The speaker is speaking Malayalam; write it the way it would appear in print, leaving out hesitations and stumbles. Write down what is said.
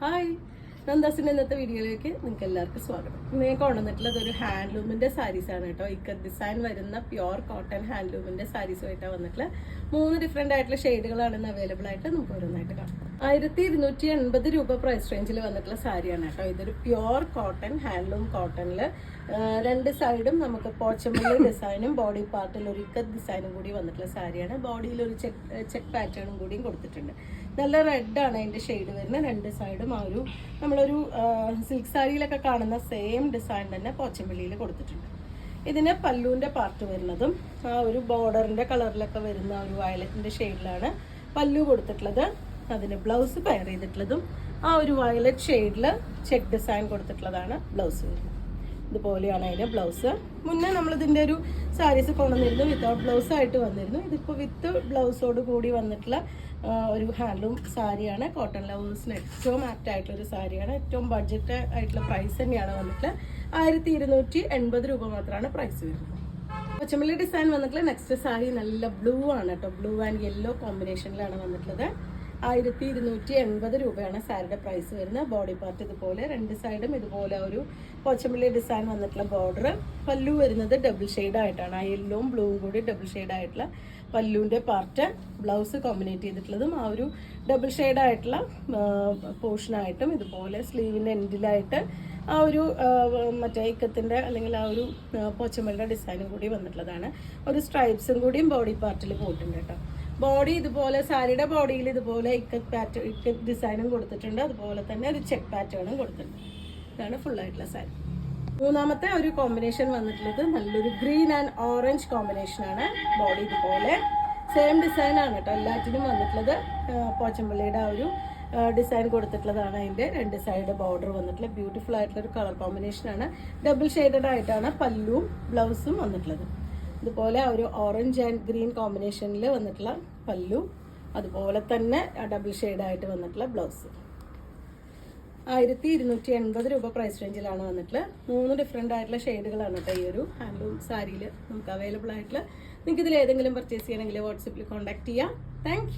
ഹായ്, നന്ദാസിൻ്റെ ഇന്നത്തെ വീഡിയോയിലേക്ക് നിങ്ങൾക്ക് എല്ലാവർക്കും സ്വാഗതം. ഞാൻ കൊണ്ടുവന്നിട്ടുള്ളത് ഒരു ഹാൻഡ്ലൂമിൻ്റെ സാരീസാണ് കേട്ടോ. ഇക്കത്ത് ഡിസൈൻ വരുന്ന പ്യുവർ കോട്ടൺ ഹാൻഡ്ലൂമിൻ്റെ സാരീസുമായിട്ടാണ് വന്നിട്ടുള്ള 3 ഡിഫറെൻ്റ് ആയിട്ടുള്ള ഷെയ്ഡുകളാണ് ഇന്ന് അവൈലബിൾ ആയിട്ട് നമുക്ക് ഓരോന്നായിട്ട് കാണാം. 1280 രൂപ പ്രൈസ് റേഞ്ചിൽ വന്നിട്ടുള്ള സാരിയാണ് കേട്ടോ. ഇതൊരു പ്യുവർ കോട്ടൺ ഹാൻഡ്ലൂം കോട്ടണിൽ 2 സൈഡും നമുക്ക് പോച്ചമ്പള്ളി ഡിസൈനും ബോഡി പാർട്ടിൽ ഒരു ഇക്കത്ത് ഡിസൈനും കൂടി വന്നിട്ടുള്ള സാരിയാണ്. ബോഡിയിൽ ഒരു ചെക്ക് പാറ്റേണും കൂടിയും കൊടുത്തിട്ടുണ്ട്. നല്ല റെഡാണ് അതിൻ്റെ ഷെയ്ഡ് വരുന്നത്. 2 സൈഡും ആ ഒരു നമ്മളൊരു സിൽക്ക് സാരിയിലൊക്കെ കാണുന്ന സെയിം ഡിസൈൻ തന്നെ പോച്ചമ്പള്ളിയിൽ കൊടുത്തിട്ടുണ്ട്. ഇതിന് പല്ലുവിൻ്റെ പാർട്ട് വരുന്നതും ആ ഒരു ബോർഡറിൻ്റെ കളറിലൊക്കെ വരുന്ന ഒരു വയലറ്റിൻ്റെ ഷെയ്ഡിലാണ് പല്ലു കൊടുത്തിട്ടുള്ളത്. അതിന് ബ്ലൗസ് പെയർ ചെയ്തിട്ടുള്ളതും ആ ഒരു വയലറ്റ് ഷെയ്ഡിൽ ചെക്ക് ഡിസൈൻ കൊടുത്തിട്ടുള്ളതാണ് ബ്ലൗസ് വരുന്നത്. ഇതുപോലെയാണ് അതിൻ്റെ ബ്ലൗസ്. മുന്നേ നമ്മളിതിൻ്റെ ഒരു സാരീസ് കൊണ്ടുവന്നിരുന്നു, വിത്തൗട്ട് ബ്ലൗസ് ആയിട്ട് വന്നിരുന്നു. ഇതിപ്പോൾ വിത്ത് ബ്ലൗസോട് കൂടി വന്നിട്ടുള്ള ഒരു ഹാൻഡ്ലൂം സാരിയാണ്. കോട്ടൺ ലവേഴ്സിന് ഏറ്റവും ആപ്റ്റ് ആയിട്ടുള്ളൊരു സാരിയാണ്. ഏറ്റവും ബഡ്ജറ്റ് ആയിട്ടുള്ള പ്രൈസ് തന്നെയാണ് വന്നിട്ടുള്ളത്. 1280 രൂപ മാത്രമാണ് പ്രൈസ് വരുന്നത്. പച്ചമല്ലി ഡിസൈൻ വന്നിട്ടുള്ള നെക്സ്റ്റ് സാരി നല്ല ബ്ലൂ ആണ് കേട്ടോ. ബ്ലൂ ആൻഡ് യെല്ലോ കോമ്പിനേഷനിലാണ് വന്നിട്ടുള്ളത്. 1280 രൂപയാണ് സാരിയുടെ പ്രൈസ് വരുന്നത്. ബോഡി പാർട്ട് ഇതുപോലെ 2 സൈഡും ഇതുപോലെ ഒരു പോച്ചമ്പള്ളി ഡിസൈൻ വന്നിട്ടുള്ള ബോർഡർ. പല്ലു വരുന്നത് ഡബിൾ ഷെയ്ഡ് ആയിട്ടാണ്. ആ യെല്ലോവും ബ്ലൂവും കൂടി ഡബിൾ ഷെയ്ഡ് ആയിട്ടുള്ള പല്ലുവിൻ്റെ പാർട്ട്. ബ്ലൗസ് കോമ്പിനേറ്റ് ചെയ്തിട്ടുള്ളതും ആ ഒരു ഡബിൾ ഷെയ്ഡ് ആയിട്ടുള്ള പോർഷനായിട്ടും ഇതുപോലെ സ്ലീവിൻ്റെ എൻഡിലായിട്ട് ആ ഒരു മറ്റേ ഇക്കത്തിൻ്റെ അല്ലെങ്കിൽ ആ ഒരു പോച്ചമ്പള്ളിയുടെ ഡിസൈനും കൂടി വന്നിട്ടുള്ളതാണ്. ഒരു സ്ട്രൈപ്സും കൂടിയും ബോഡി പാർട്ടിൽ പോയിട്ടുണ്ട് കേട്ടോ. ബോഡി ഇതുപോലെ സാരിയുടെ ബോഡിയിൽ ഇതുപോലെ ഇക്കത്ത് ഡിസൈനും കൊടുത്തിട്ടുണ്ട്. അതുപോലെ തന്നെ ഒരു ചെക്ക് പാറ്റേണും കൊടുത്തിട്ടുണ്ട്. ഇതാണ് ഫുള്ളായിട്ടുള്ള സാരി. മൂന്നാമത്തെ ഒരു കോമ്പിനേഷൻ വന്നിട്ടുള്ളത് നല്ലൊരു ഗ്രീൻ ആൻഡ് ഓറഞ്ച് കോമ്പിനേഷനാണ്. ബോഡി ഇതുപോലെ സെയിം ഡിസൈനാണ് കേട്ടോ എല്ലാറ്റിനും വന്നിട്ടുള്ളത്. പോച്ചമ്പള്ളിയുടെ ആ ഒരു ഡിസൈൻ കൊടുത്തിട്ടുള്ളതാണ്. അതിൻ്റെ 2 സൈഡ് ബോർഡർ വന്നിട്ടുള്ള ബ്യൂട്ടിഫുൾ ആയിട്ടുള്ളൊരു കളർ കോമ്പിനേഷനാണ്. ഡബിൾ ഷെയ്ഡഡ് ആയിട്ടാണ് പല്ലുവും ബ്ലൗസും വന്നിട്ടുള്ളത്. ഇതുപോലെ ഒരു ഓറഞ്ച് ആൻഡ് ഗ്രീൻ കോമ്പിനേഷനിൽ വന്നിട്ടുള്ള പല്ലു, അതുപോലെ തന്നെ ഡബിൾ ഷെയ്ഡായിട്ട് വന്നിട്ടുള്ള ബ്ലൗസ്. 1280 രൂപ പ്രൈസ് റേഞ്ചിലാണ് വന്നിട്ടുള്ളത്. 3 ഡിഫറെൻ്റ് ആയിട്ടുള്ള ഷെയ്ഡുകളാണ് കേട്ടോ ഈ ഒരു ഹാൻഡ്ലൂം സാരിയിൽ നമുക്ക് അവൈലബിൾ ആയിട്ടുള്ള. നിങ്ങൾക്ക് ഇതിൽ ഏതെങ്കിലും പർച്ചേസ് ചെയ്യണമെങ്കിൽ വാട്സപ്പിൽ കോൺടാക്ട് ചെയ്യാം. താങ്ക്